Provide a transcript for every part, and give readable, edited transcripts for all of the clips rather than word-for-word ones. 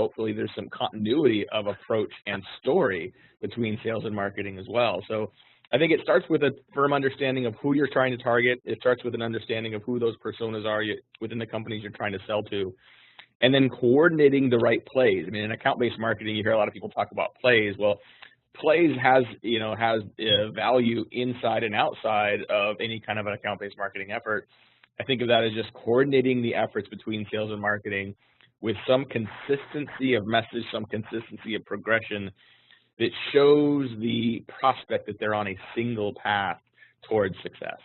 hopefully there's some continuity of approach and story between sales and marketing as well. So I think it starts with a firm understanding of who you're trying to target. It starts with an understanding of who those personas are within the companies you're trying to sell to, and then coordinating the right plays. I mean, in account-based marketing, you hear a lot of people talk about plays. Well, plays has value inside and outside of any kind of an account-based marketing effort. I think of that as just coordinating the efforts between sales and marketing with some consistency of message, some consistency of progression that shows the prospect that they're on a single path towards success.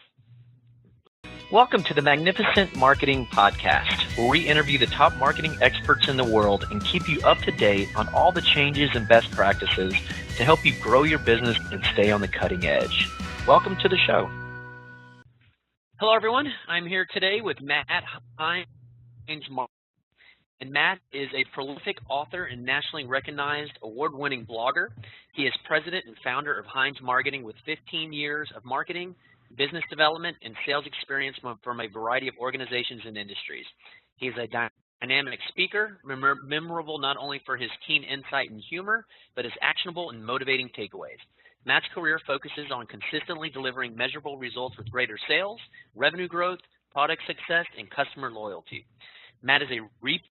Welcome to the Magnificent Marketing Podcast, where we interview the top marketing experts in the world and keep you up to date on all the changes and best practices to help you grow your business and stay on the cutting edge. Welcome to the show. Hello, everyone. I'm here today with Matt Heinz Marketing. And Matt is a prolific author and nationally recognized award-winning blogger. He is president and founder of Heinz Marketing with 15 years of marketing, business development, and sales experience from a variety of organizations and industries. He is a dynamic speaker, memorable not only for his keen insight and humor, but his actionable and motivating takeaways. Matt's career focuses on consistently delivering measurable results with greater sales, revenue growth, product success, and customer loyalty. Matt is a repeat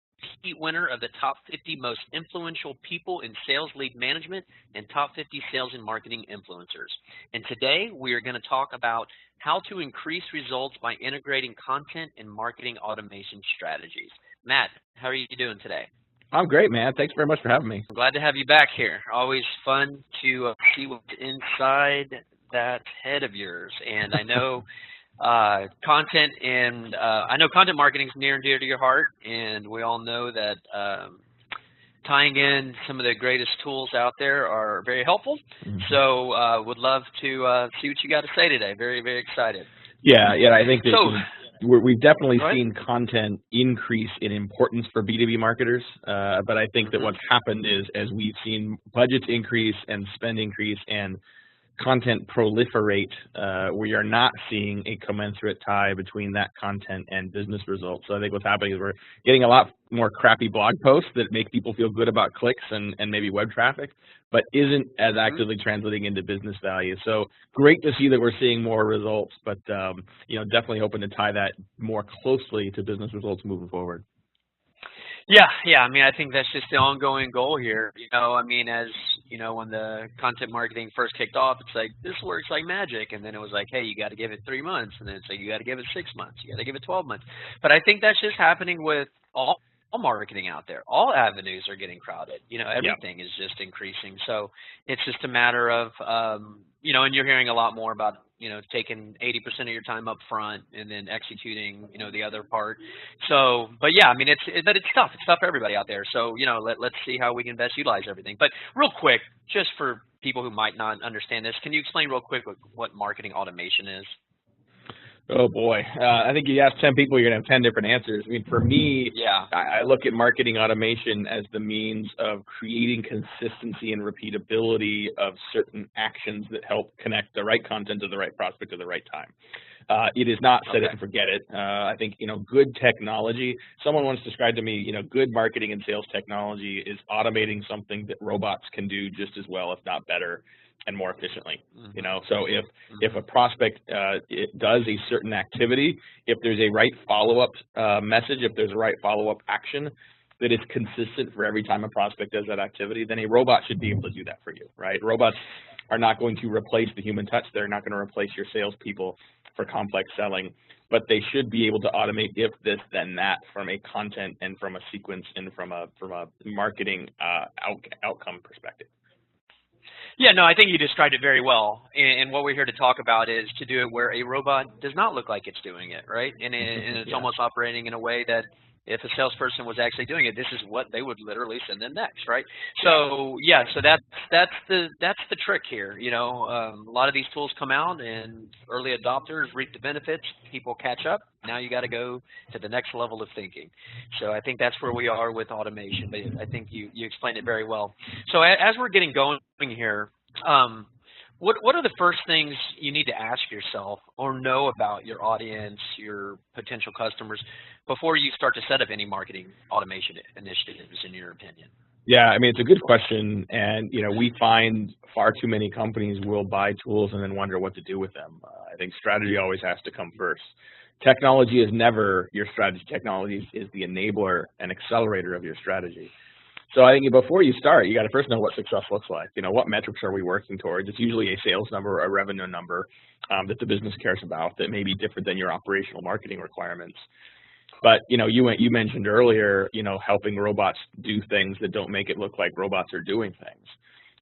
winner of the top 50 most influential people in sales lead management and top 50 sales and marketing influencers. And today we are going to talk about how to increase results by integrating content and marketing automation strategies. Matt, how are you doing today? I'm great, man. Thanks very much for having me. I'm glad to have you back here. Always fun to see what's inside that head of yours. And I know content marketing is near and dear to your heart, and we all know that tying in some of the greatest tools out there are very helpful. Mm-hmm. So would love to see what you got to say today. Very, very excited. Yeah, I think that we've definitely seen content increase in importance for B2B marketers, but I think that what's happened is as we've seen budgets increase and spend increase and content proliferate, we are not seeing a commensurate tie between that content and business results. So I think what's happening is we're getting a lot more crappy blog posts that make people feel good about clicks and maybe web traffic, but isn't as actively translating into business value. So great to see that we're seeing more results, but definitely hoping to tie that more closely to business results moving forward. Yeah. I mean, I think that's just the ongoing goal here. As when the content marketing first kicked off, it's like, this works like magic. And then it was like, hey, you got to give it 3 months. And then it's like, you got to give it 6 months. You got to give it 12 months. But I think that's just happening with all marketing out there. All avenues are getting crowded. Everything is just increasing. So it's just a matter of, and you're hearing a lot more about, taking 80% of your time up front and then executing, the other part. So, but yeah, I mean, it's tough. It's tough for everybody out there. So, let's see how we can best utilize everything. But real quick, just for people who might not understand this, can you explain real quick what marketing automation is? Oh boy, I think you ask 10 people, you're gonna have 10 different answers. I mean, for me, I look at marketing automation as the means of creating consistency and repeatability of certain actions that help connect the right content to the right prospect at the right time. It is not set it and forget it. I think, good technology, someone once described to me, good marketing and sales technology is automating something that robots can do just as well, if not better, and more efficiently. So if a prospect it does a certain activity, if there's a right follow-up message, if there's a right follow-up action that is consistent for every time a prospect does that activity, then a robot should be able to do that for you, right? Robots are not going to replace the human touch. They're not going to replace your salespeople for complex selling, but they should be able to automate if this, then that from a content and from a sequence and from a marketing outcome perspective. Yeah, no, I think you described it very well. And what we're here to talk about is to do it where a robot does not look like it's doing it, right? And it's almost operating in a way that if a salesperson was actually doing it, this is what they would literally send them next, right? So so that's the trick here. A lot of these tools come out and early adopters reap the benefits. People catch up. Now you got to go to the next level of thinking. So I think that's where we are with automation. But I think you explained it very well. So as we're getting going here, What are the first things you need to ask yourself or know about your audience, your potential customers, before you start to set up any marketing automation initiatives, in your opinion? Yeah, I mean, it's a good question, and we find far too many companies will buy tools and then wonder what to do with them. I think strategy always has to come first. Technology is never your strategy. Technology is the enabler and accelerator of your strategy. So I think before you start, you got to first know what success looks like. What metrics are we working towards? It's usually a sales number or a revenue number that the business cares about that may be different than your operational marketing requirements. But you mentioned earlier, helping robots do things that don't make it look like robots are doing things.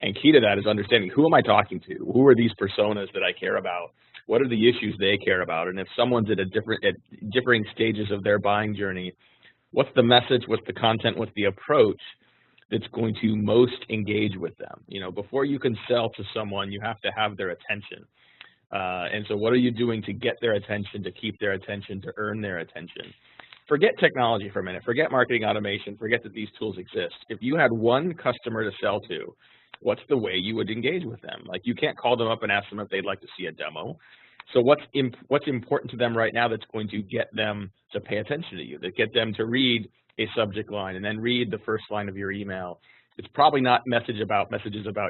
And key to that is understanding, who am I talking to? Who are these personas that I care about? What are the issues they care about? And if someone's at differing stages of their buying journey, what's the message? What's the content? What's the approach that's going to most engage with them? Before you can sell to someone, you have to have their attention. And so what are you doing to get their attention, to keep their attention, to earn their attention? Forget technology for a minute. Forget marketing automation. Forget that these tools exist. If you had one customer to sell to, what's the way you would engage with them? Like, you can't call them up and ask them if they'd like to see a demo. So what's important to them right now that's going to get them to pay attention to you, that get them to read a subject line and then read the first line of your email? It's probably not messages about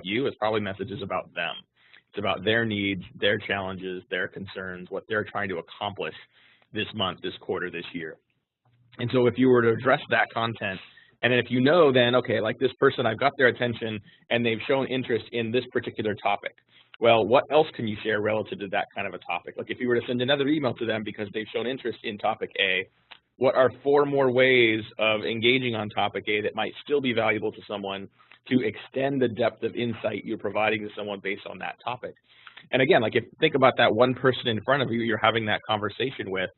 you. It's probably messages about them. It's about their needs, their challenges, their concerns, what they're trying to accomplish this month, this quarter, this year. And so if you were to address that content, and then if then, okay, like this person, I've got their attention and they've shown interest in this particular topic. Well, what else can you share relative to that kind of a topic? Like, if you were to send another email to them because they've shown interest in topic A, what are 4 more ways of engaging on topic A that might still be valuable to someone to extend the depth of insight you're providing to someone based on that topic? And again, like, if think about that one person in front of you you're having that conversation with,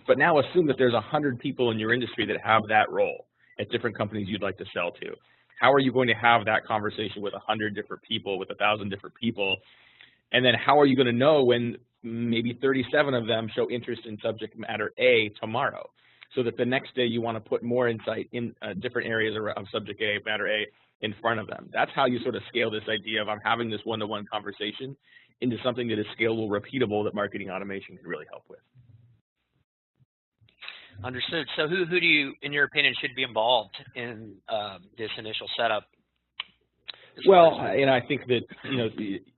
but now assume that there's 100 people in your industry that have that role at different companies you'd like to sell to. How are you going to have that conversation with 100 different people, with 1,000 different people? And then how are you going to know when maybe 37 of them show interest in subject matter A tomorrow, so that the next day you want to put more insight in different areas of subject matter A in front of them? That's how you sort of scale this idea of, I'm having this one-to-one conversation, into something that is scalable, repeatable, that marketing automation can really help with. Understood. So who do you, in your opinion, should be involved in this initial setup? Well, I think that,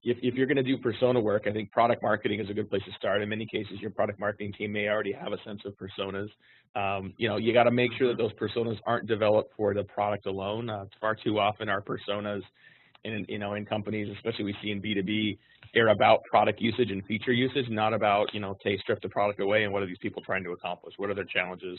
if you're going to do persona work, I think product marketing is a good place to start. In many cases, your product marketing team may already have a sense of personas. You got to make sure that those personas aren't developed for the product alone. Far too often our personas in companies, especially we see in B2B, are about product usage and feature usage, not about, strip the product away and what are these people trying to accomplish? What are their challenges?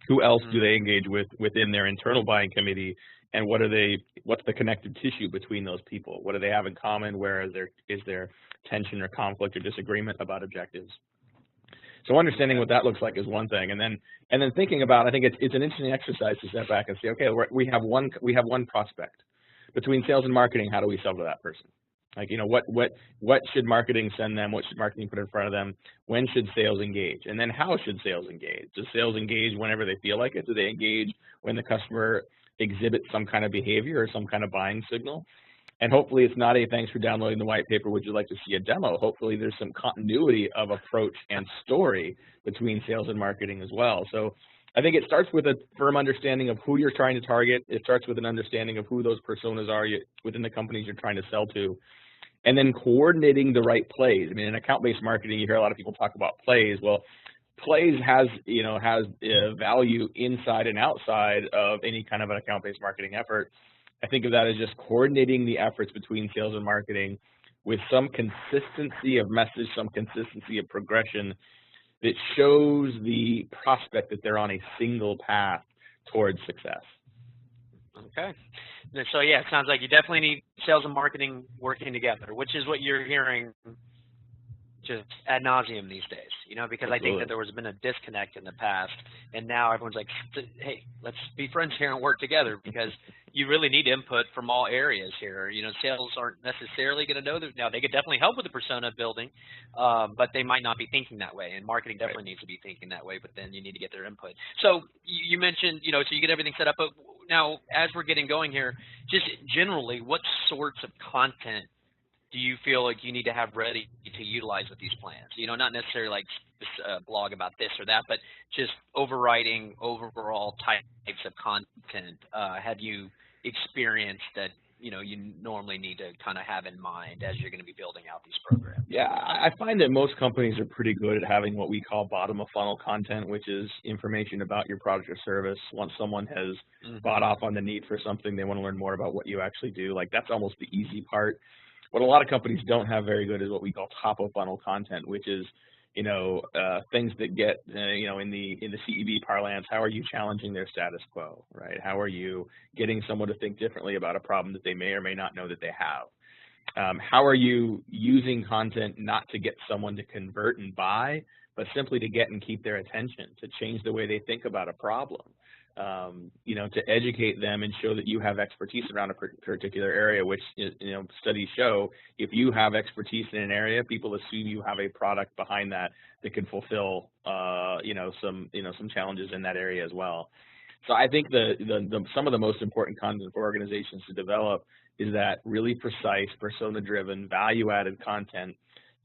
Who else do they engage with within their internal buying committee? And what's the connective tissue between those people? What do they have in common? Where is there tension or conflict or disagreement about objectives? So understanding what that looks like is one thing, and then thinking about, I think it's an interesting exercise to step back and say, okay, we have one prospect. Between sales and marketing, how do we sell to that person? Like, what should marketing send them? What should marketing put in front of them? When should sales engage? And then how should sales engage? Does sales engage whenever they feel like it? Do they engage when the customer exhibits some kind of behavior or some kind of buying signal? And hopefully it's not a, thanks for downloading the white paper, would you like to see a demo? Hopefully there's some continuity of approach and story between sales and marketing as well. So I think it starts with a firm understanding of who you're trying to target. It starts with an understanding of who those personas are within the companies you're trying to sell to, and then coordinating the right plays. I mean, in account-based marketing, you hear a lot of people talk about plays. Well, plays has value inside and outside of any kind of an account-based marketing effort. I think of that as just coordinating the efforts between sales and marketing with some consistency of message, some consistency of progression that shows the prospect that they're on a single path towards success. Okay. So yeah, it sounds like you definitely need sales and marketing working together, which is what you're hearing just ad nauseum these days, because Absolutely. I think that there has been a disconnect in the past, and now everyone's like, hey, let's be friends here and work together, because you really need input from all areas here. Sales aren't necessarily going to know that. Now, they could definitely help with the persona building, but they might not be thinking that way, and marketing definitely needs to be thinking that way, but then you need to get their input. So you mentioned, so you get everything set up, but now as we're getting going here, just generally, what sorts of content do you feel like you need to have ready to utilize with these plans? You know, not necessarily like blog about this or that, but just overriding overall types of content. Have you experienced that, you know, you normally need to kind of have in mind as you're going to be building out these programs? Yeah, I find that most companies are pretty good at having what we call bottom of funnel content, which is information about your product or service. Once someone has bought off on the need for something, they want to learn more about what you actually do. Like, that's almost the easy part. What a lot of companies don't have very good is what we call top of funnel content, which is, you know, things that get, you know, in the CEB parlance, how are you challenging their status quo, right? How are you getting someone to think differently about a problem that they may or may not know that they have? How are you using content not to get someone to convert and buy, but simply to get and keep their attention, to change the way they think about a problem? You know, to educate them and show that you have expertise around a particular area, which, you know, studies show if you have expertise in an area, people assume you have a product behind that can fulfill, you know, some challenges in that area as well. So I think some of the most important content for organizations to develop is that really precise, persona-driven, value-added content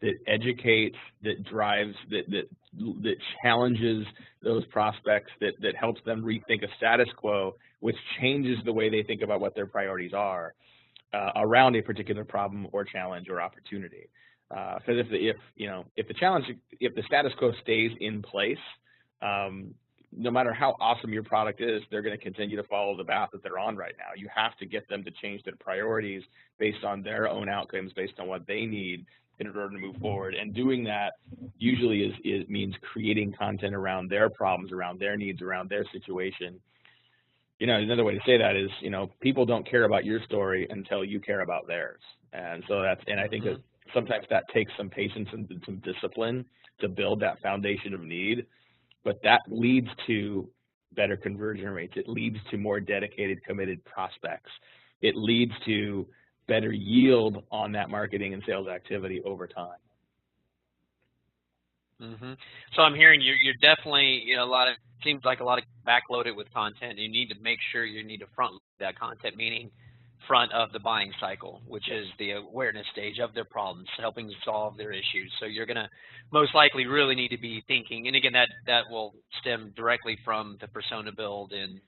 that educates, that drives, that challenges those prospects, that helps them rethink a status quo, which changes the way they think about what their priorities are around a particular problem or challenge or opportunity. Because if the status quo stays in place, no matter how awesome your product is, they're going to continue to follow the path that they're on right now. You have to get them to change their priorities based on their own outcomes, based on what they need in order to move forward. And doing that usually means creating content around their problems, around their needs, around their situation. You know, another way to say that is, you know, people don't care about your story until you care about theirs. And so I think that sometimes that takes some patience and some discipline to build that foundation of need. But that leads to better conversion rates. It leads to more dedicated, committed prospects. It leads to better yield on that marketing and sales activity over time. So I'm hearing you're definitely, you know, seems like a lot of backloaded with content. You need to make sure you need to front load that content, meaning front of the buying cycle, which is the awareness stage of their problems, helping solve their issues. So you're going to most likely really need to be thinking, and again, that will stem directly from the persona build and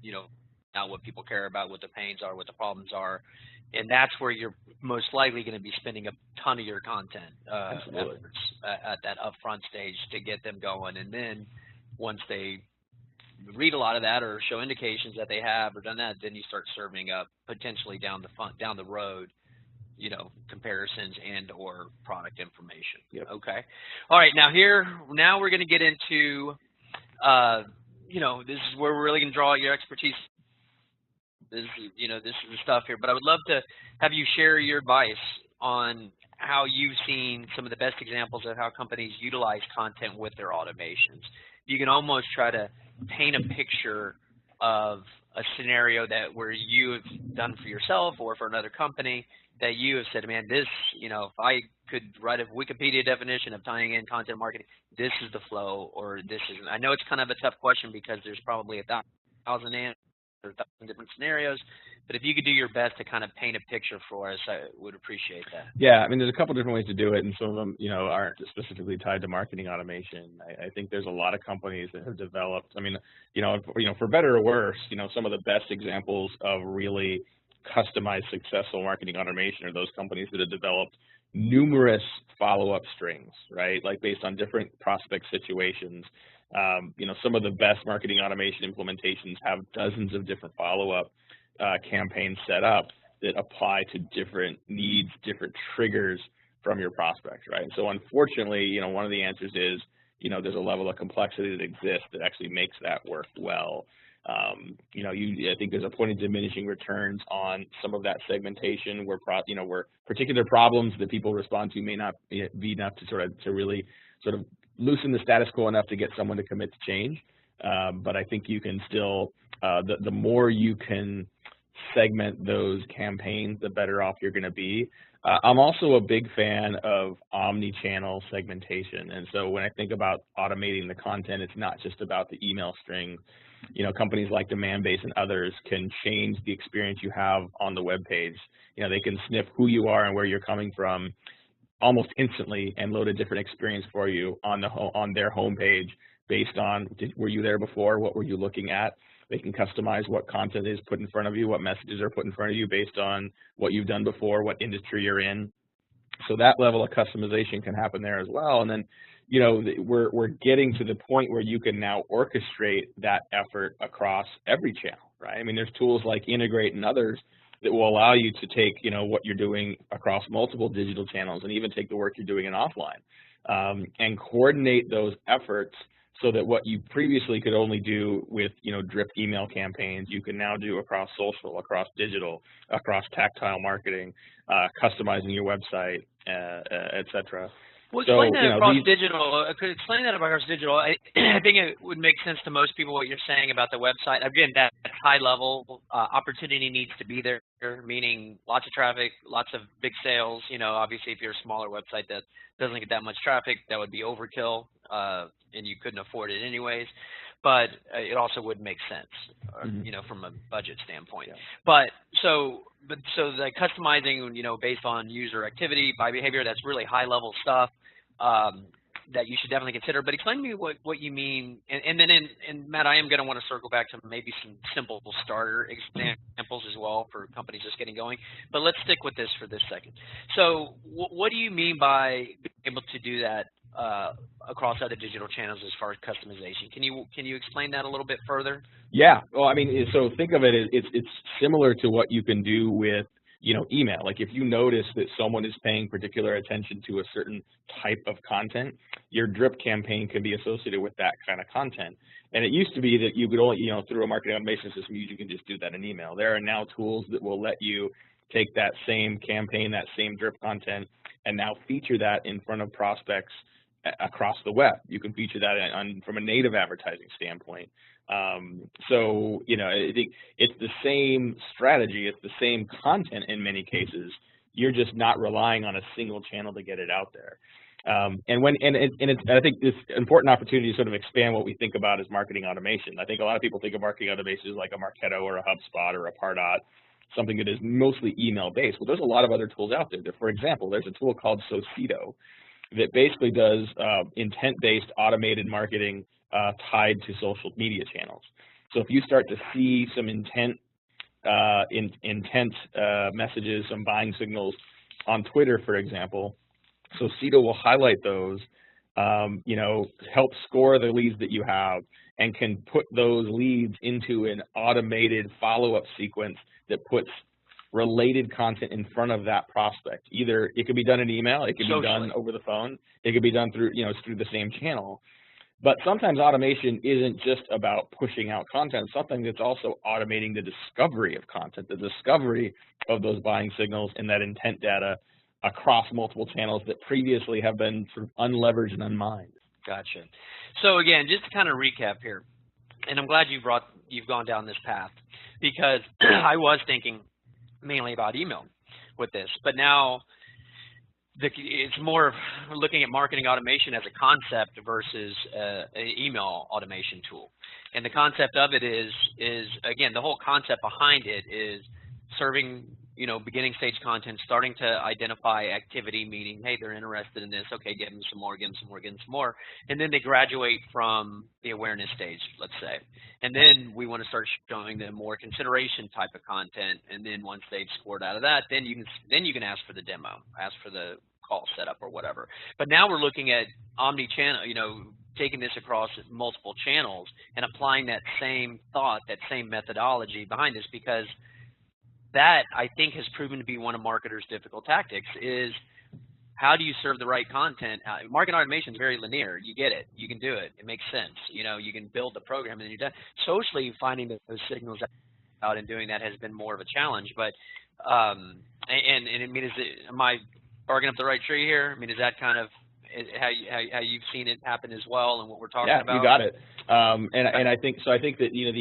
you know, now what people care about, what the pains are, what the problems are. And that's where you're most likely going to be spending a ton of your content efforts at that upfront stage to get them going. And then once they read a lot of that or show indications that they have or done that, then you start serving up potentially down the road, you know, comparisons and or product information. Yep. Okay. All right. Now we're going to get into, you know, this is where we're really going to draw your expertise. This is the stuff here, but I would love to have you share your advice on how you've seen some of the best examples of how companies utilize content with their automations. You can almost try to paint a picture of a scenario where you have done for yourself or for another company that you have said, man, this, you know, if I could write a Wikipedia definition of tying in content marketing, this is the flow, or this isn't. I know it's kind of a tough question because there's probably 1,000 answers or 1,000 different scenarios, but if you could do your best to kind of paint a picture for us, I would appreciate that. Yeah, I mean, there's a couple different ways to do it, and some of them, you know, aren't specifically tied to marketing automation. I think there's a lot of companies that have developed, I mean, you know, for better or worse, you know, some of the best examples of really customized, successful marketing automation are those companies that have developed numerous follow-up strings, right? Like based on different prospect situations. You know, some of the best marketing automation implementations have dozens of different follow-up campaigns set up that apply to different needs, different triggers from your prospect, right? And so unfortunately, you know, one of the answers is, you know, there's a level of complexity that exists that actually makes that work well. You know, I think there's a point of diminishing returns on some of that segmentation where, where particular problems that people respond to may not be enough to really loosen the status quo enough to get someone to commit to change. But I think you can still, the more you can segment those campaigns, the better off you're going to be. I'm also a big fan of omni-channel segmentation. And so when I think about automating the content, it's not just about the email string. You know, companies like Demandbase and others can change the experience you have on the web page. You know, they can sniff who you are and where you're coming from almost instantly and load a different experience for you on their homepage based on, were you there before? What were you looking at? They can customize what content is put in front of you, what messages are put in front of you based on what you've done before, what industry you're in. So that level of customization can happen there as well. And then, you know, we're getting to the point where you can now orchestrate that effort across every channel, right? I mean, there's tools like Integrate and others that will allow you to take, you know, what you're doing across multiple digital channels and even take the work you're doing in offline and coordinate those efforts so that what you previously could only do with, you know, drip email campaigns, you can now do across social, across digital, across tactile marketing, customizing your website, et cetera. Well, explain that across digital. Could explain that across digital. I think it would make sense to most people what you're saying about the website. Again, that high level opportunity needs to be there, meaning lots of traffic, lots of big sales. You know, obviously, if you're a smaller website that doesn't get that much traffic, that would be overkill, and you couldn't afford it anyways. But it also would make sense, you know, from a budget standpoint. Yeah. But so the customizing, you know, based on user activity, by behavior, that's really high level stuff that you should definitely consider. But explain to me what you mean, and then Matt, I am going to want to circle back to maybe some simple starter examples as well for companies just getting going. But let's stick with this for this second. So what do you mean by being able to do that across other digital channels as far as customization? Can you explain that a little bit further? Yeah, well, I mean, so think of it as it's similar to what you can do with, you know, email. Like if you notice that someone is paying particular attention to a certain type of content, your drip campaign can be associated with that kind of content. And it used to be that you could only, you know, through a marketing automation system, you can just do that in email. There are now tools that will let you take that same campaign, that same drip content, and now feature that in front of prospects across the web. You can feature that from a native advertising standpoint. So, you know, I think it's the same strategy, it's the same content in many cases. You're just not relying on a single channel to get it out there. I think this important opportunity to sort of expand what we think about as marketing automation. I think a lot of people think of marketing automation as like a Marketo or a HubSpot or a Pardot, something that is mostly email based. Well, there's a lot of other tools out there. For example, there's a tool called Socito that basically does intent-based automated marketing tied to social media channels. So if you start to see some intent messages, some buying signals on Twitter, for example, Socito will highlight those, you know, help score the leads that you have, and can put those leads into an automated follow-up sequence that puts related content in front of that prospect. Either it could be done in email, it could be done over the phone, it could be done through, you know, through the same channel. But sometimes automation isn't just about pushing out content. It's something that's also automating the discovery of content, the discovery of those buying signals and that intent data across multiple channels that previously have been sort of unleveraged and unmined. Gotcha. So again, just to kind of recap here, and I'm glad you've gone down this path, because I was thinking mainly about email with this, but now it's more of looking at marketing automation as a concept versus an email automation tool. And the concept of it is again, the whole concept behind it is serving, you know, beginning stage content, starting to identify activity, meaning, hey, they're interested in this. Okay, give them some more, give them some more, give them some more. And then they graduate from the awareness stage, let's say. And then we want to start showing them more consideration type of content. And then once they've scored out of that, then you can ask for the demo, ask for the call setup or whatever. But now we're looking at omni-channel, you know, taking this across multiple channels and applying that same thought, that same methodology behind this, because that, I think, has proven to be one of marketers' difficult tactics is how do you serve the right content? Marketing automation is very linear. You get it. You can do it. It makes sense. You know, you can build the program and then you're done. Socially, finding those signals out and doing that has been more of a challenge. But, and I mean, am I barking up the right tree here? I mean, is that kind of how you've seen it happen as well and what we're talking about? Yeah, you got it. And I think so. I think that, you know,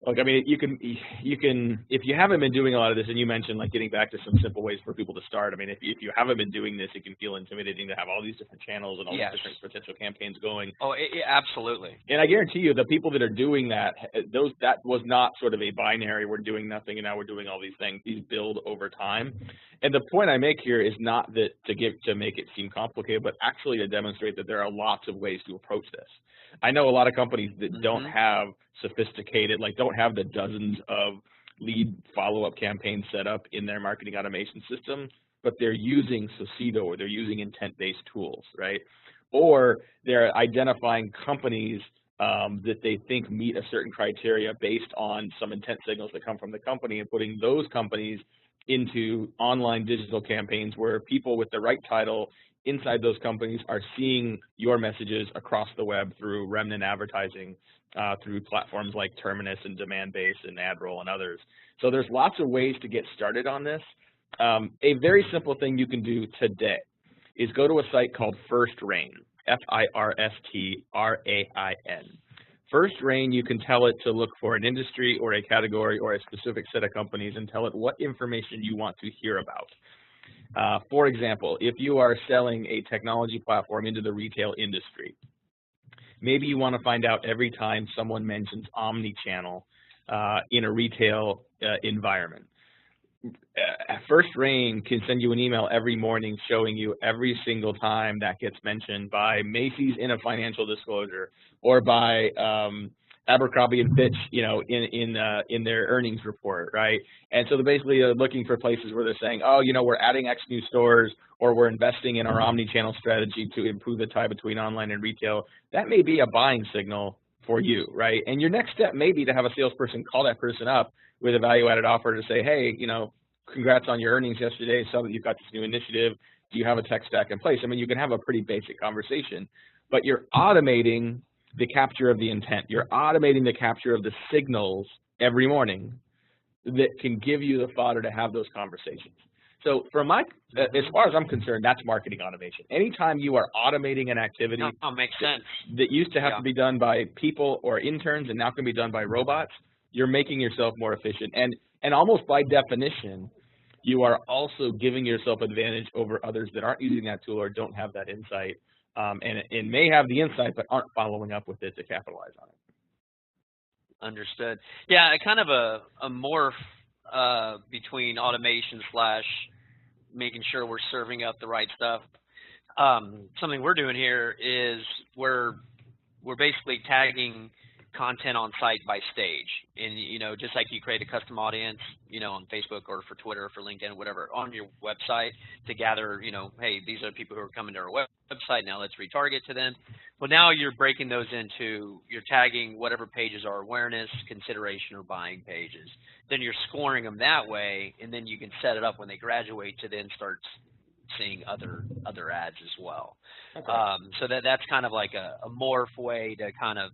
Look, I mean, you can, if you haven't been doing a lot of this, and you mentioned like getting back to some simple ways for people to start. I mean, if you haven't been doing this, it can feel intimidating to have all these different channels and all Yes. these different potential campaigns going. Oh, absolutely. And I guarantee you, the people that are doing that, that was not sort of a binary. We're doing nothing, and now we're doing all these things. These build over time. And the point I make here is not that to make it seem complicated, but actually to demonstrate that there are lots of ways to approach this. I know a lot of companies that don't have sophisticated, like don't have the dozens of lead follow-up campaigns set up in their marketing automation system, but they're using Socito or they're using intent-based tools, right? Or they're identifying companies that they think meet a certain criteria based on some intent signals that come from the company, and putting those companies into online digital campaigns where people with the right title inside those companies are seeing your messages across the web through remnant advertising, through platforms like Terminus and Demandbase and AdRoll and others. So there's lots of ways to get started on this. A very simple thing you can do today is go to a site called First Rain, F-I-R-S-T-R-A-I-N. First Rain, you can tell it to look for an industry or a category or a specific set of companies and tell it what information you want to hear about. For example, if you are selling a technology platform into the retail industry, maybe you want to find out every time someone mentions omni-channel in a retail environment. First Rain can send you an email every morning showing you every single time that gets mentioned by Macy's in a financial disclosure, or by Abercrombie and Fitch, you know, in their earnings report, right? And so they're basically looking for places where they're saying, oh, you know, we're adding X new stores, or we're investing in our omni-channel strategy to improve the tie between online and retail. That may be a buying signal for you, right? And your next step may be to have a salesperson call that person up with a value-added offer to say, hey, you know, congrats on your earnings yesterday, so that you've got this new initiative. Do you have a tech stack in place? I mean, you can have a pretty basic conversation, but you're automating the capture of the intent. You're automating the capture of the signals every morning that can give you the fodder to have those conversations. So from as far as I'm concerned, that's marketing automation. Anytime you are automating an activity makes sense. that used to have to be done by people or interns and now can be done by robots, you're making yourself more efficient. And almost by definition, you are also giving yourself advantage over others that aren't using that tool or don't have that insight, and may have the insight but aren't following up with it to capitalize on it. Understood. Yeah, kind of a morph between automation / making sure we're serving up the right stuff. Something we're doing here is we're basically tagging content on site by stage, and you know, just like you create a custom audience, you know, on Facebook or for Twitter or for LinkedIn, whatever, on your website to gather, you know, hey, these are people who are coming to our website, now let's retarget to them. Well, now you're breaking those into, you're tagging whatever pages are awareness, consideration, or buying pages. Then you're scoring them that way, and then you can set it up when they graduate to then start seeing other ads as well. Okay. So that's kind of like a morph way to kind of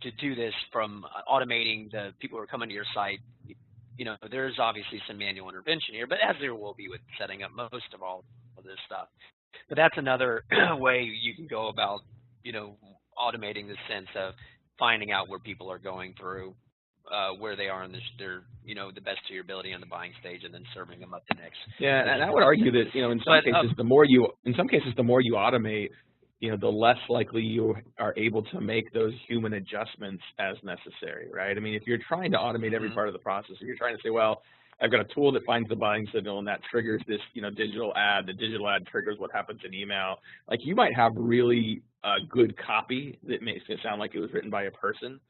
to do this, from automating the people who are coming to your site. You know, there's obviously some manual intervention here, but as there will be with setting up most of all of this stuff. But that's another way you can go about, you know, automating the sense of finding out where people are going through, where they are in their, you know, the best of your ability on the buying stage, and then serving them up the next. Yeah, and I would argue that, you know, in some cases, the more you automate, you know, the less likely you are able to make those human adjustments as necessary, right? I mean, if you're trying to automate every part of the process, or you're trying to say, well, I've got a tool that finds the buying signal and that triggers this, you know, digital ad. The digital ad triggers what happens in email. Like, you might have really good copy that makes it sound like it was written by a person.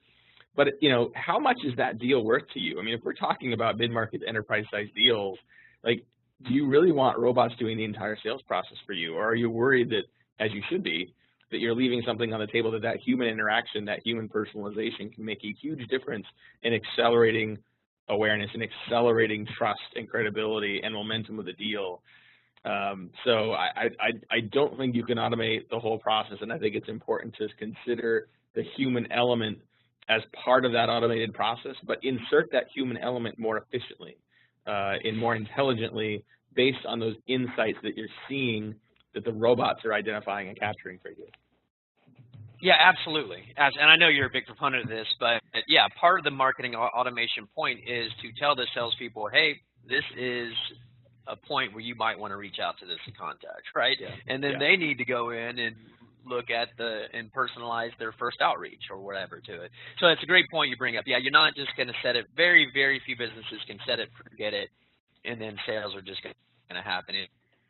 But, you know, how much is that deal worth to you? I mean, if we're talking about mid-market enterprise-sized deals, like, do you really want robots doing the entire sales process for you? Or are you worried that, as you should be, that you're leaving something on the table, that human interaction, that human personalization can make a huge difference in accelerating awareness and accelerating trust and credibility and momentum of the deal? So I don't think you can automate the whole process, and I think it's important to consider the human element as part of that automated process, but insert that human element more efficiently and more intelligently based on those insights that you're seeing that the robots are identifying and capturing for you. Yeah, absolutely. And I know you're a big proponent of this, but yeah, part of the marketing automation point is to tell the salespeople, hey, this is a point where you might want to reach out to this contact, right? Yeah. And then they need to go in and look at and personalize their first outreach or whatever to it. So it's a great point you bring up. Yeah, you're not just going to set it. Very, very few businesses can set it, forget it, and then sales are just going to happen.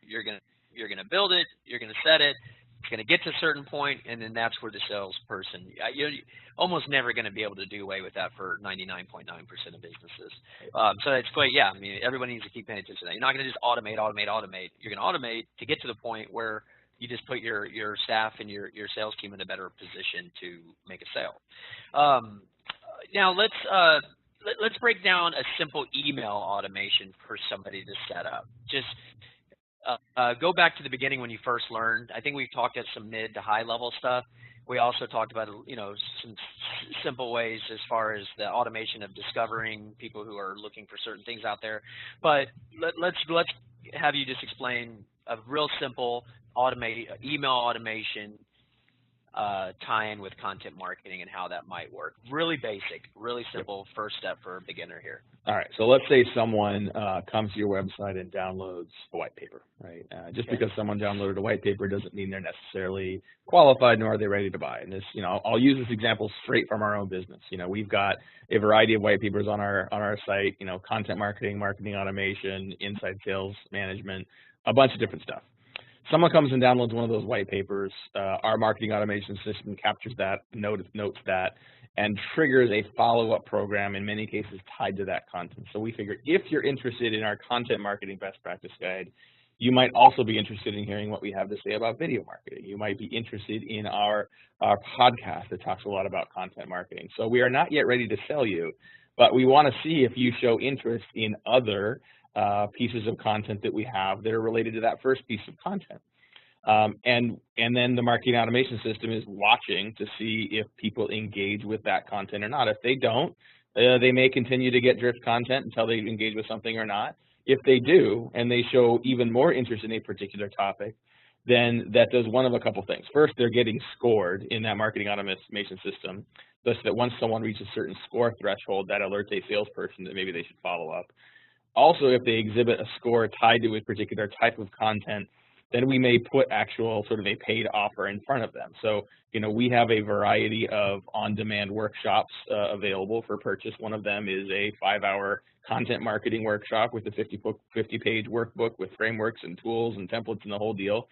You're going to build it. You're going to set it. It's going to get to a certain point, and then that's where the salesperson. You're almost never going to be able to do away with that for 99.9% of businesses. So it's quite, yeah. I mean, everybody needs to keep paying attention to that. You're not going to just automate. You're going to automate to get to the point where you just put your staff and your sales team in a better position to make a sale. Now let's break down a simple email automation for somebody to set up. Just go back to the beginning when you first learned. I think we've talked at some mid to high level stuff. We also talked about, some simple ways as far as the automation of discovering people who are looking for certain things out there. But let's have you just explain a real simple email automation tie-in with content marketing and how that might work. Really basic, really simple first step for a beginner here. All right, so let's say someone comes to your website and downloads a white paper, right? Just because someone downloaded a white paper doesn't mean they're necessarily qualified, nor are they ready to buy. And this, I'll use this example straight from our own business. We've got a variety of white papers on our site. Content marketing, marketing automation, inside sales management, a bunch of different stuff. Someone comes and downloads one of those white papers, our marketing automation system captures that, notes that, and triggers a follow-up program, in many cases tied to that content. So we figure if you're interested in our content marketing best practice guide, you might also be interested in hearing what we have to say about video marketing. You might be interested in our podcast that talks a lot about content marketing. So we are not yet ready to sell you, but we want to see if you show interest in other pieces of content that we have that are related to that first piece of content. And then the marketing automation system is watching to see if people engage with that content or not. If they don't, they may continue to get drift content until they engage with something or not. If they do, and they show even more interest in a particular topic, then that does one of a couple things. First, they're getting scored in that marketing automation system, thus that once someone reaches a certain score threshold, that alerts a salesperson that maybe they should follow up. Also, if they exhibit a score tied to a particular type of content, then we may put actual sort of a paid offer in front of them. So, we have a variety of on-demand workshops available for purchase. One of them is a 5-hour content marketing workshop with a 50-page workbook with frameworks and tools and templates and the whole deal.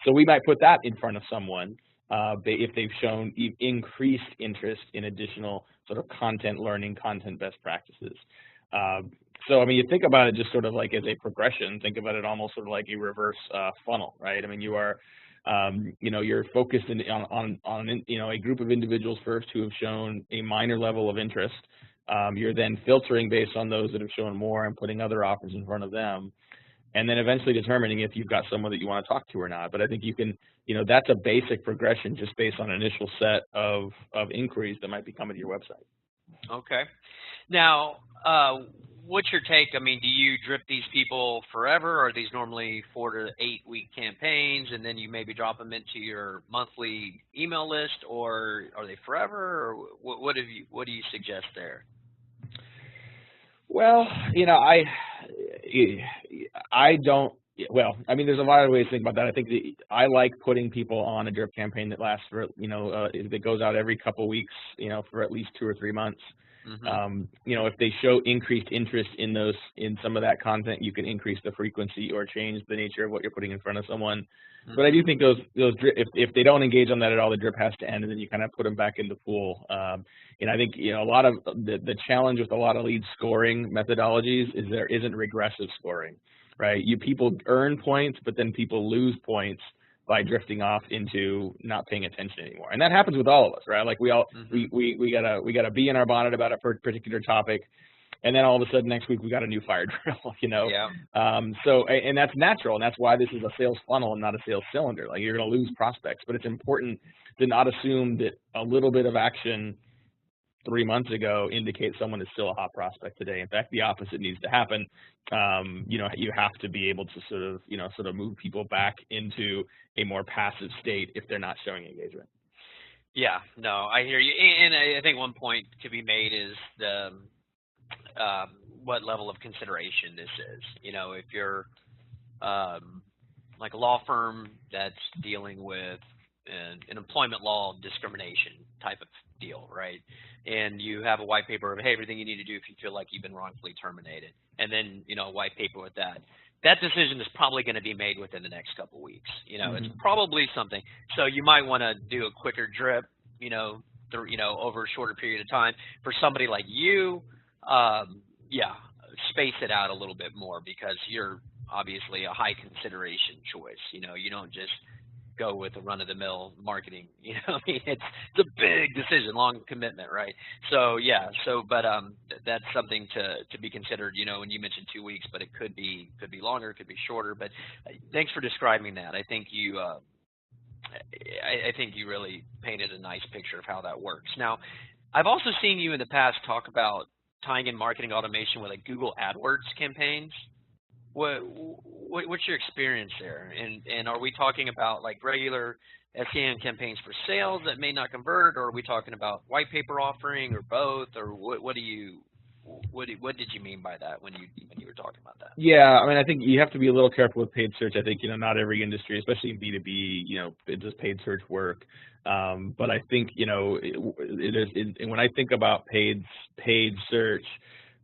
So we might put that in front of someone if they've shown increased interest in additional sort of content learning, content best practices. So, I mean, you think about it just sort of like as a progression. Think about it almost sort of like a reverse funnel, right? I mean, you are, you're focused on a group of individuals first who have shown a minor level of interest. You're then filtering based on those that have shown more and putting other offers in front of them, and then eventually determining if you've got someone that you want to talk to or not. But I think you can, that's a basic progression just based on an initial set of inquiries that might be coming to your website. Okay. Now, what's your take? I mean, do you drip these people forever? Or are these normally 4 to 8 week campaigns, and then you maybe drop them into your monthly email list, or are they forever? Or what do you suggest there? Well, I don't. Well, I mean, there's a lot of ways to think about that. I think I like putting people on a drip campaign that lasts for, that goes out every couple of weeks, for at least 2 or 3 months. Mm-hmm. If they show increased interest in some of that content, you can increase the frequency or change the nature of what you're putting in front of someone. Mm-hmm. But I do think those drip, if they don't engage on that at all, the drip has to end, and then you kind of put them back in the pool. And I think a lot of the challenge with a lot of lead scoring methodologies is there isn't regressive scoring, right? People earn points, but then people lose points by drifting off into not paying attention anymore. And that happens with all of us, right? Like we got a bee in our bonnet about a particular topic, and then all of a sudden next week we got a new fire drill, Yeah. So, and that's natural, and that's why this is a sales funnel and not a sales cylinder. Like, you're going to lose prospects, but it's important to not assume that a little bit of action 3 months ago indicates someone is still a hot prospect today. In fact, the opposite needs to happen. You have to be able to sort of move people back into a more passive state if they're not showing engagement. Yeah, no, I hear you. And I think one point to be made is the what level of consideration this is. You know, if you're like a law firm that's dealing with an employment law discrimination type of deal, right? And you have a white paper of, hey, everything you need to do if you feel like you've been wrongfully terminated, and then, you know, a white paper with that. That decision is probably going to be made within the next couple of weeks. You know, it's probably something. So you might want to do a quicker drip, you know, over a shorter period of time. For somebody like you, yeah, space it out a little bit more because you're obviously a high consideration choice. You know, you don't just go with a run-of-the-mill marketing. You know, I mean, it's a big decision, long commitment, right? So yeah, but that's something to be considered. You know, when you mentioned 2 weeks, but it could be longer, it could be shorter. But thanks for describing that. I think you really painted a nice picture of how that works. Now, I've also seen you in the past talk about tying in marketing automation with like Google AdWords campaigns. What's your experience there? And are we talking about like regular SEM campaigns for sales that may not convert, or are we talking about white paper offering, or both, or what did you mean by that when you were talking about that? Yeah, I mean, I think you have to be a little careful with paid search. I think, you know, not every industry, especially in B2B, you know, it does paid search work. But I think, you know, when I think about paid search,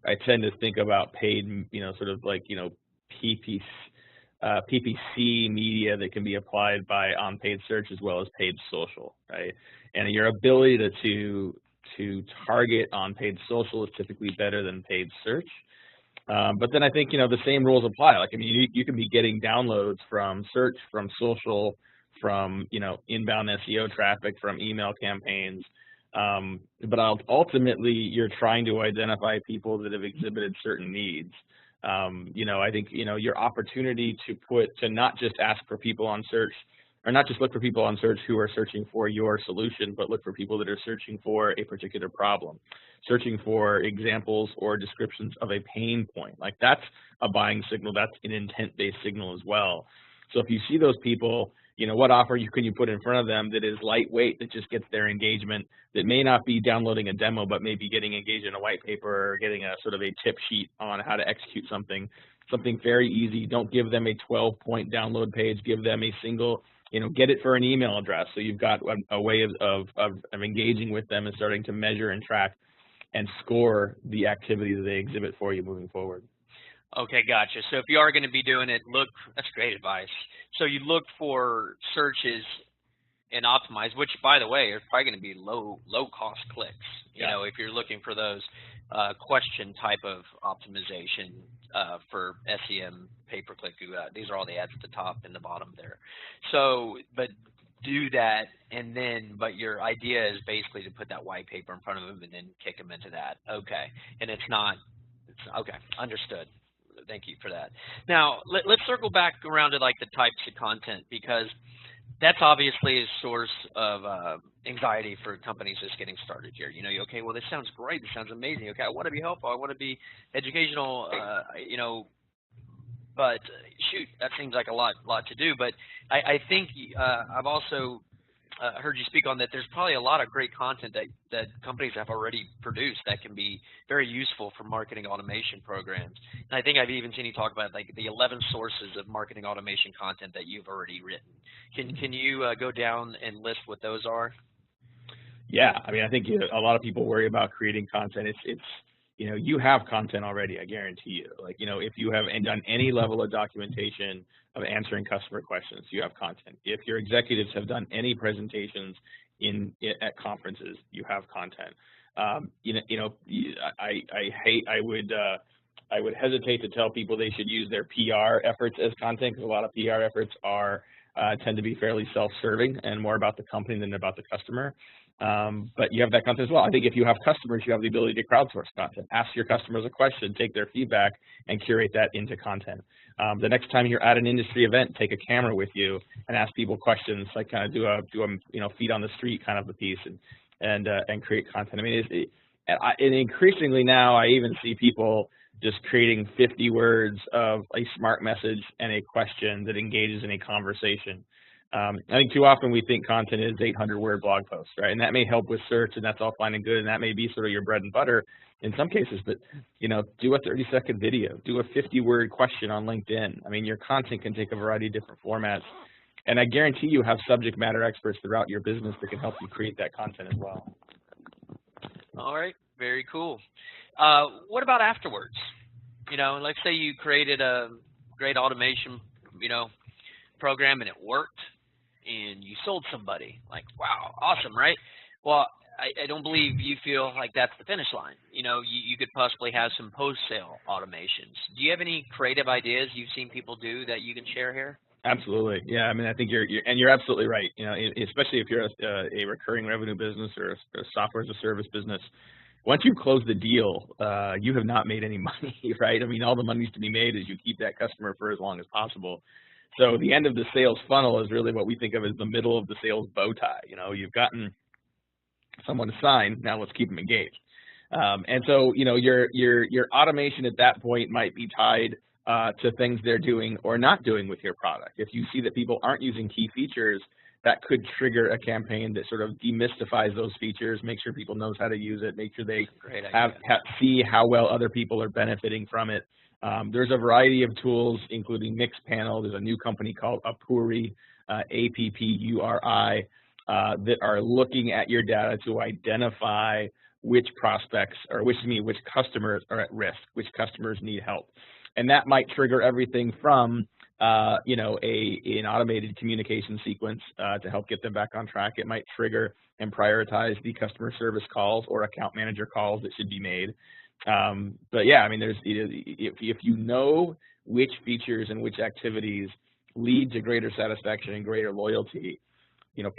I tend to think about paid, you know, sort of like, you know, PPC media that can be applied on paid search as well as paid social, right? And your ability to target on paid social is typically better than paid search. But then I think, you know, the same rules apply. Like, I mean, you can be getting downloads from search, from social, from, you know, inbound SEO traffic, from email campaigns. But ultimately, you're trying to identify people that have exhibited certain needs. You know, I think, you know, your opportunity to not just ask for people on search, or not just look for people on search who are searching for your solution, but look for people that are searching for a particular problem, searching for examples or descriptions of a pain point. Like, that's a buying signal. That's an intent-based signal as well. So if you see those people, you know, what offer can you put in front of them that is lightweight, that just gets their engagement, that may not be downloading a demo, but maybe getting engaged in a white paper or getting a sort of a tip sheet on how to execute something very easy. Don't give them a 12-point download page. Give them a single, you know, get it for an email address. So you've got a way of engaging with them and starting to measure and track and score the activity that they exhibit for you moving forward. Okay, gotcha. So if you are going to be doing it, that's great advice. So you look for searches and optimize, which, by the way, are probably going to be low cost clicks. You know, if you're looking for those question type of optimization for SEM, pay-per-click, these are all the ads at the top and the bottom there. So, but do that, and then, but your idea is basically to put that white paper in front of them and then kick them into that. Okay, and it's okay, understood. Thank you for that. Now, let's circle back around to like the types of content, because that's obviously a source of anxiety for companies just getting started here. You know, okay, well, this sounds great. This sounds amazing. Okay, I want to be helpful. I want to be educational, you know, but shoot, that seems like a lot to do. But I think I've also heard you speak on that there's probably a lot of great content that companies have already produced that can be very useful for marketing automation programs. And I think I've even seen you talk about like the 11 sources of marketing automation content that you've already written. Can you go down and list what those are? Yeah, I mean, I think a lot of people worry about creating content. It's you know, you have content already, I guarantee you. Like, you know, if you have done any level of documentation of answering customer questions, you have content. If your executives have done any presentations at conferences, you have content. I would hesitate to tell people they should use their PR efforts as content, because a lot of PR efforts tend to be fairly self-serving and more about the company than about the customer. But you have that content as well. I think if you have customers, you have the ability to crowdsource content. Ask your customers a question, take their feedback, and curate that into content. The next time you're at an industry event, take a camera with you and ask people questions, like kind of do a you know, feet on the street kind of a piece, and create content. I mean, and increasingly now, I even see people just creating 50 words of a smart message and a question that engages in a conversation. I think too often we think content is 800-word blog posts, right? And that may help with search, and that's all fine and good, and that may be sort of your bread and butter in some cases. But do a 30-second video, do a 50-word question on LinkedIn. I mean, your content can take a variety of different formats, and I guarantee you have subject matter experts throughout your business that can help you create that content as well. All right, very cool. What about afterwards? Let's say you created a great automation, program, and it worked, and you sold somebody. Like, wow, awesome, right? Well, I don't believe you feel like that's the finish line. You could possibly have some post-sale automations. Do you have any creative ideas you've seen people do that you can share here? Absolutely, yeah. I mean, I think you're absolutely right. Especially if you're a recurring revenue business or a software as a service business. Once you close the deal, you have not made any money, right? I mean, all the money's to be made is you keep that customer for as long as possible. So the end of the sales funnel is really what we think of as the middle of the sales bow tie. You've gotten someone to sign, now let's keep them engaged. And so, your automation at that point might be tied to things they're doing or not doing with your product. If you see that people aren't using key features, that could trigger a campaign that sort of demystifies those features, make sure people knows how to use it, make sure they see how well other people are benefiting from it. There's a variety of tools, including Mixpanel. There's a new company called Appuri, Appuri, that are looking at your data to identify which prospects or which customers are at risk, which customers need help. And that might trigger everything from an automated communication sequence to help get them back on track. It might trigger and prioritize the customer service calls or account manager calls that should be made. But yeah, I mean, if you know which features and which activities lead to greater satisfaction and greater loyalty,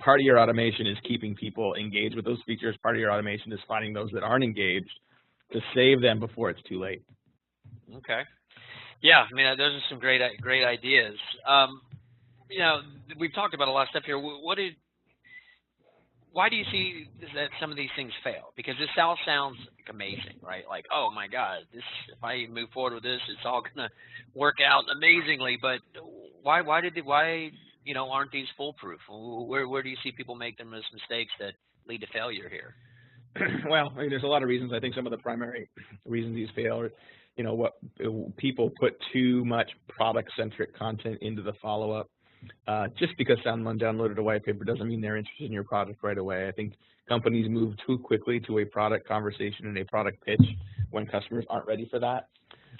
part of your automation is keeping people engaged with those features. Part of your automation is finding those that aren't engaged to save them before it's too late. Okay. Yeah, I mean, those are some great ideas. We've talked about a lot of stuff here. Why do you see that some of these things fail? Because this all sounds amazing, right? Like, oh my God, if I move forward with this, it's all gonna work out amazingly. But why aren't these foolproof? Where do you see people make those mistakes that lead to failure here? Well, I mean, there's a lot of reasons. I think some of the primary reasons these fail are, what people put too much product-centric content into the follow-up. Just because someone downloaded a white paper doesn't mean they're interested in your product right away. I think companies move too quickly to a product conversation and a product pitch when customers aren't ready for that.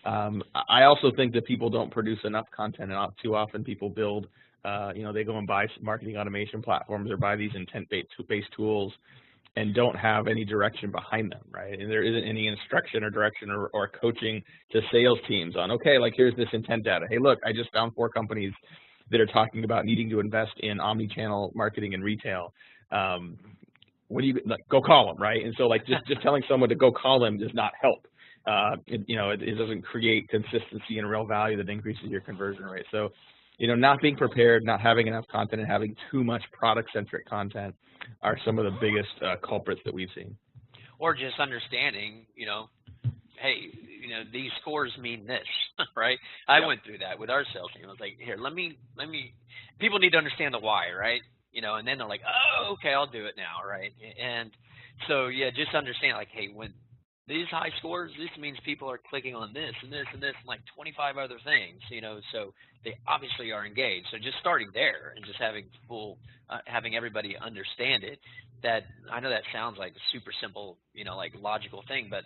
I also think that people don't produce enough content, and too often people build, they go and buy marketing automation platforms or buy these intent-based tools and don't have any direction behind them, right? And there isn't any instruction or direction or coaching to sales teams on, okay, like here's this intent data. Hey, look, I just found 4 companies that are talking about needing to invest in omni-channel marketing and retail. What do you, like, go call them, right? And so like just telling someone to go call them does not help. It doesn't create consistency and real value that increases your conversion rate. So, not being prepared, not having enough content, and having too much product-centric content are some of the biggest culprits that we've seen. Or just understanding, hey, these scores mean this, right? I went through that with our sales team. I was like, here, let me. People need to understand the why, right? And then they're like, oh, okay, I'll do it now, right? And so, yeah, just understand, like, hey, when these high scores, this means people are clicking on this and this and this and like 25 other things, so they obviously are engaged. So just starting there and just having having everybody understand it. That I know that sounds like a super simple, like logical thing, but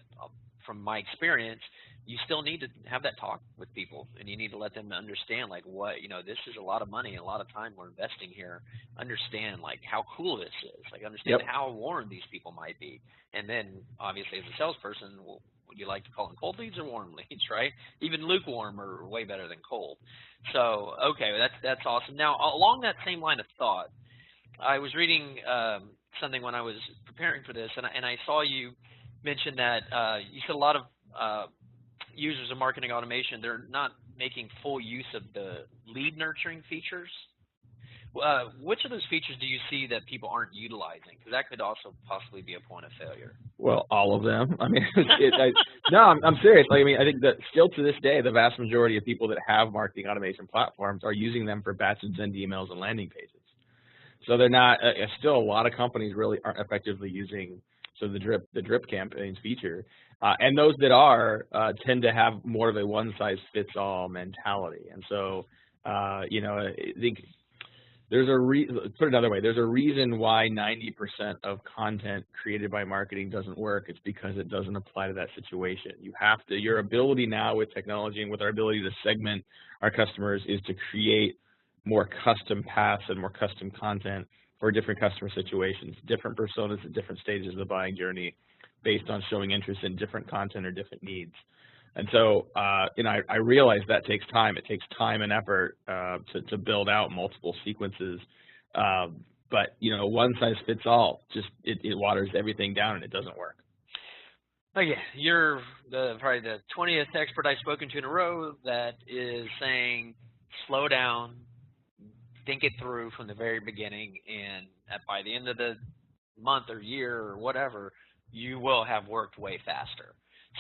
from my experience, you still need to have that talk with people, and you need to let them understand, like, what, this is a lot of money and a lot of time we're investing here. Understand, like, how cool this is. Like, understand how warm these people might be. And then, obviously, as a salesperson, would you like to call them cold leads or warm leads, right? Even lukewarm are way better than cold. So, okay, that's awesome. Now, along that same line of thought, I was reading something when I was preparing for this, and I saw you mention that you said a lot of users of marketing automation, they're not making full use of the lead nurturing features. Which of those features do you see that people aren't utilizing? Because that could also possibly be a point of failure. Well, all of them. I mean, no, I'm serious. I mean, I think that still to this day, the vast majority of people that have marketing automation platforms are using them for batch and send emails and landing pages. So they're not, still a lot of companies really aren't effectively using the drip campaigns feature. And those that are tend to have more of a one-size-fits-all mentality. And so, I think there's put it another way, there's a reason why 90% of content created by marketing doesn't work. It's because it doesn't apply to that situation. Your ability now with technology and with our ability to segment our customers is to create more custom paths and more custom content for different customer situations, different personas at different stages of the buying journey based on showing interest in different content or different needs. And so, I realize that takes time. It takes time and effort to build out multiple sequences. But, one size fits all, it waters everything down and it doesn't work. Okay, you're probably the 20th expert I've spoken to in a row that is saying slow down, think it through from the very beginning, and by the end of the month or year or whatever, you will have worked way faster.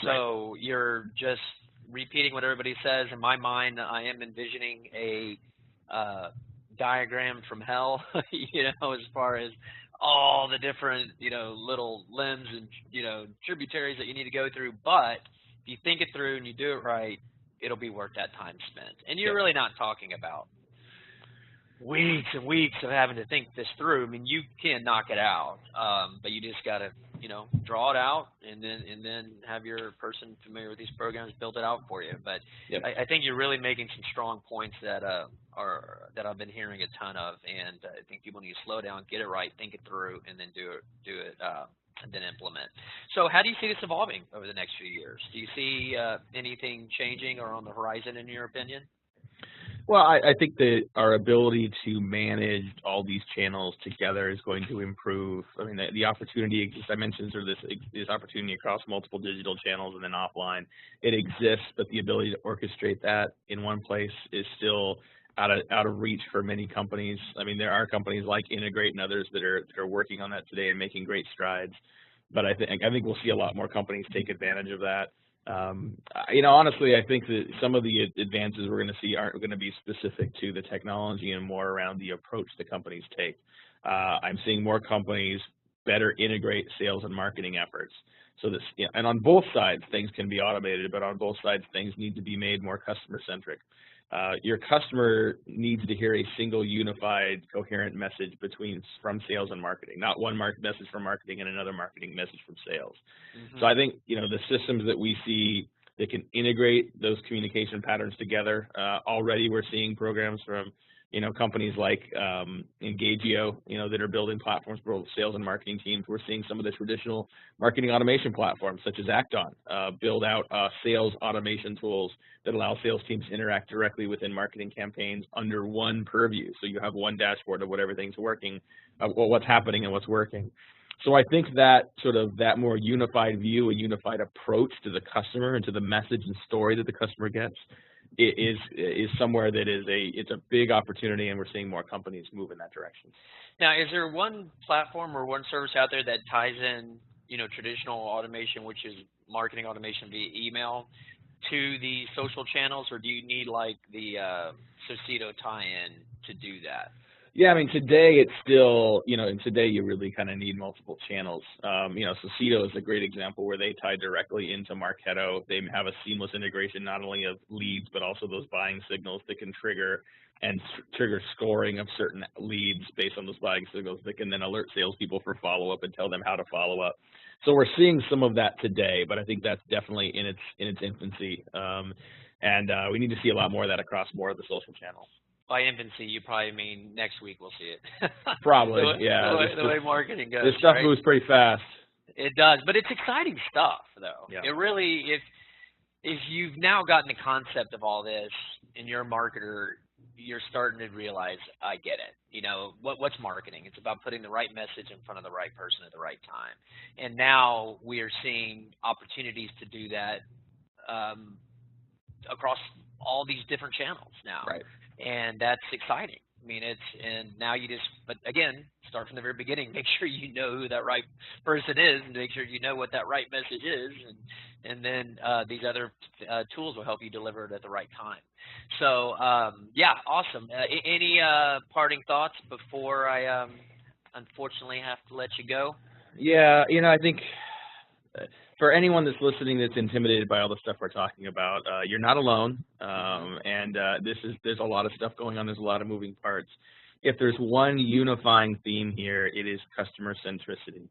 So you're just repeating what everybody says. In my mind, I am envisioning a diagram from hell, as far as all the different, little limbs and, tributaries that you need to go through. But if you think it through and you do it right, it'll be worth that time spent. And you're really not talking about weeks and weeks of having to think this through. I mean, you can knock it out, but you just got to, draw it out and then have your person familiar with these programs build it out for you. But I think you're really making some strong points that I've been hearing a ton of, and I think people need to slow down, get it right, think it through, and then do it, and then implement. So how do you see this evolving over the next few years? Do you see anything changing or on the horizon in your opinion? Well, I think that our ability to manage all these channels together is going to improve. I mean, the opportunity exists. I mentioned sort of this opportunity across multiple digital channels and then offline. It exists, but the ability to orchestrate that in one place is still out of reach for many companies. I mean, there are companies like Integrate and others that are working on that today and making great strides. But I think we'll see a lot more companies take advantage of that. Honestly, I think that some of the advances we're going to see aren't going to be specific to the technology and more around the approach that companies take. I'm seeing more companies better integrate sales and marketing efforts. So this, and on both sides, things can be automated, but on both sides, things need to be made more customer-centric. Your customer needs to hear a single, unified, coherent message from sales and marketing, not one message from marketing and another marketing message from sales. Mm-hmm. So I think the systems that we see that can integrate those communication patterns together. Already, we're seeing programs from companies like Engagio, that are building platforms for sales and marketing teams. We're seeing some of the traditional marketing automation platforms, such as Acton, build out sales automation tools that allow sales teams to interact directly within marketing campaigns under one purview. So you have one dashboard of what everything's working, what's happening and what's working. So I think that that more unified view, a unified approach to the customer and to the message and story that the customer gets is somewhere that it's a big opportunity, and we're seeing more companies move in that direction. Now, is there one platform or one service out there that ties in, traditional automation, which is marketing automation via email, to the social channels, or do you need like the Societo tie-in to do that? Yeah, I mean, today it's still, today you really kind of need multiple channels. Societo is a great example where they tie directly into Marketo. They have a seamless integration not only of leads, but also those buying signals that can trigger scoring of certain leads based on those buying signals that can then alert salespeople for follow-up and tell them how to follow up. So we're seeing some of that today, but I think that's definitely in its infancy. We need to see a lot more of that across more of the social channels. By infancy, you probably mean next week we'll see it. Probably, yeah. The way marketing goes. This stuff moves pretty fast. It does, but it's exciting stuff, though. Yeah. It really, if you've now gotten the concept of all this and you're a marketer, you're starting to realize, I get it. What's marketing? It's about putting the right message in front of the right person at the right time. And now we are seeing opportunities to do that across all these different channels now. Right. And that's exciting. I mean, but again, start from the very beginning. Make sure you know who that right person is, and make sure you know what that right message is, and and then these other tools will help you deliver it at the right time. So, yeah, awesome. Any parting thoughts before I unfortunately have to let you go? Yeah, I think for anyone that's listening that's intimidated by all the stuff we're talking about, you're not alone, and there's a lot of stuff going on. There's a lot of moving parts. If there's one unifying theme here, it is customer centricity.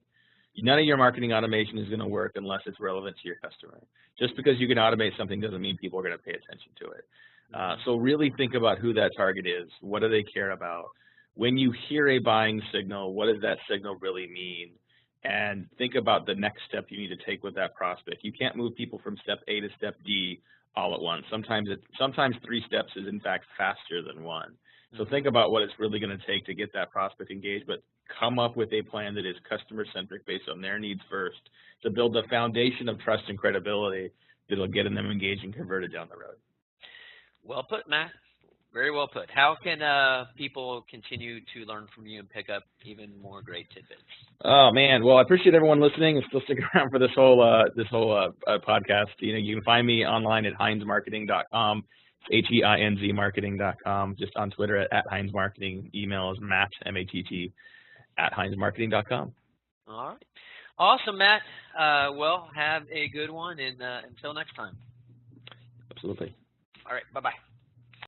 None of your marketing automation is going to work unless it's relevant to your customer. Just because you can automate something doesn't mean people are going to pay attention to it. So really think about who that target is. What do they care about? When you hear a buying signal, what does that signal really mean? And think about the next step you need to take with that prospect. You can't move people from step A to step D all at once. Sometimes 3 steps is in fact faster than 1. So think about what it's really going to take to get that prospect engaged, but come up with a plan that is customer-centric based on their needs first to build the foundation of trust and credibility that will get them engaged and converted down the road. Well put, Matt. Very well put. How can people continue to learn from you and pick up even more great tidbits? Oh man, well I appreciate everyone listening and still sticking around for this whole podcast. You can find me online at HeinzMarketing.com. Heinz marketing.com, just on Twitter at Heinz Marketing. Email is Matt, M-A-T-T, at HeinzMarketing.com. All right. Awesome, Matt. Well, have a good one, and until next time. Absolutely. All right. Bye-bye.